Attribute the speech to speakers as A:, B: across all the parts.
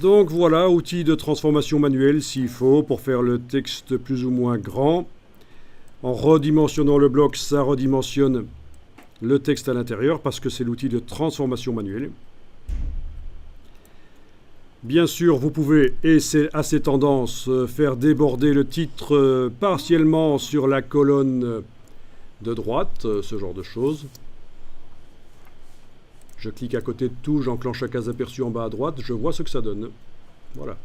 A: Donc voilà, outil de transformation manuelle s'il faut pour faire le texte plus ou moins grand. En redimensionnant le bloc, ça redimensionne le texte à l'intérieur parce que c'est l'outil de transformation manuelle. Bien sûr, vous pouvez, et c'est assez tendance, faire déborder le titre partiellement sur la colonne de droite, ce genre de choses. Je clique à côté de tout, j'enclenche la case aperçu en bas à droite, je vois ce que ça donne. Voilà.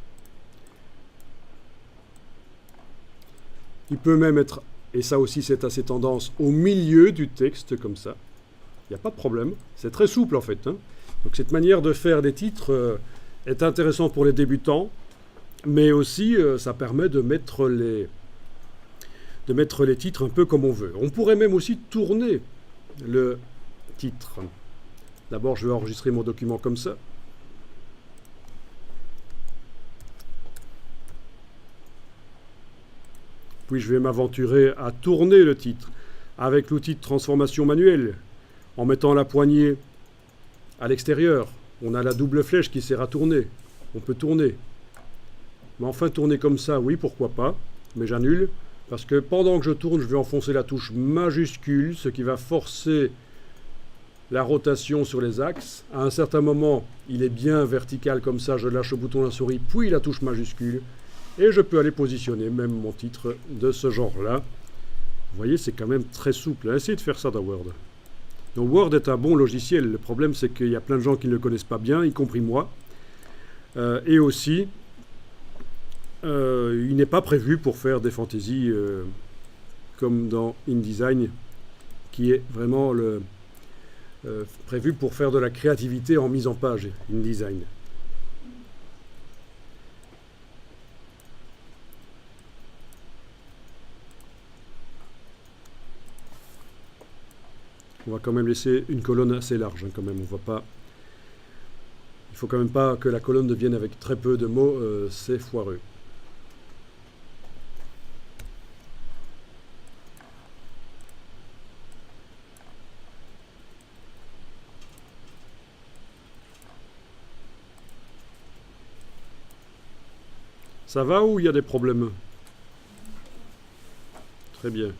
A: Il peut même être, et ça aussi c'est assez tendance, au milieu du texte, comme ça. Il n'y a pas de problème. C'est très souple en fait. Donc cette manière de faire des titres est intéressante pour les débutants, mais aussi ça permet de mettre les titres un peu comme on veut. On pourrait même aussi tourner le titre. D'abord, je vais enregistrer mon document comme ça. Puis je vais m'aventurer à tourner le titre avec l'outil de transformation manuelle, en mettant la poignée à l'extérieur. On a la double flèche qui sert à tourner. On peut tourner. Mais enfin, tourner comme ça, oui, pourquoi pas. Mais j'annule, parce que pendant que je tourne, je vais enfoncer la touche majuscule, ce qui va forcer la rotation sur les axes. À un certain moment, il est bien vertical comme ça, je lâche le bouton de la souris, puis la touche majuscule, et je peux aller positionner même mon titre de ce genre-là. Vous voyez, c'est quand même très souple. Essayez de faire ça dans Word. Donc Word est un bon logiciel. Le problème, c'est qu'il y a plein de gens qui ne le connaissent pas bien, y compris moi. Et aussi, il n'est pas prévu pour faire des fantaisies comme dans InDesign, qui est vraiment prévu pour faire de la créativité en mise en page, InDesign. On va quand même laisser une colonne assez large, quand même. On va pas. Il faut quand même pas que la colonne devienne avec très peu de mots, c'est foireux. Ça va ou il y a des problèmes? Très bien.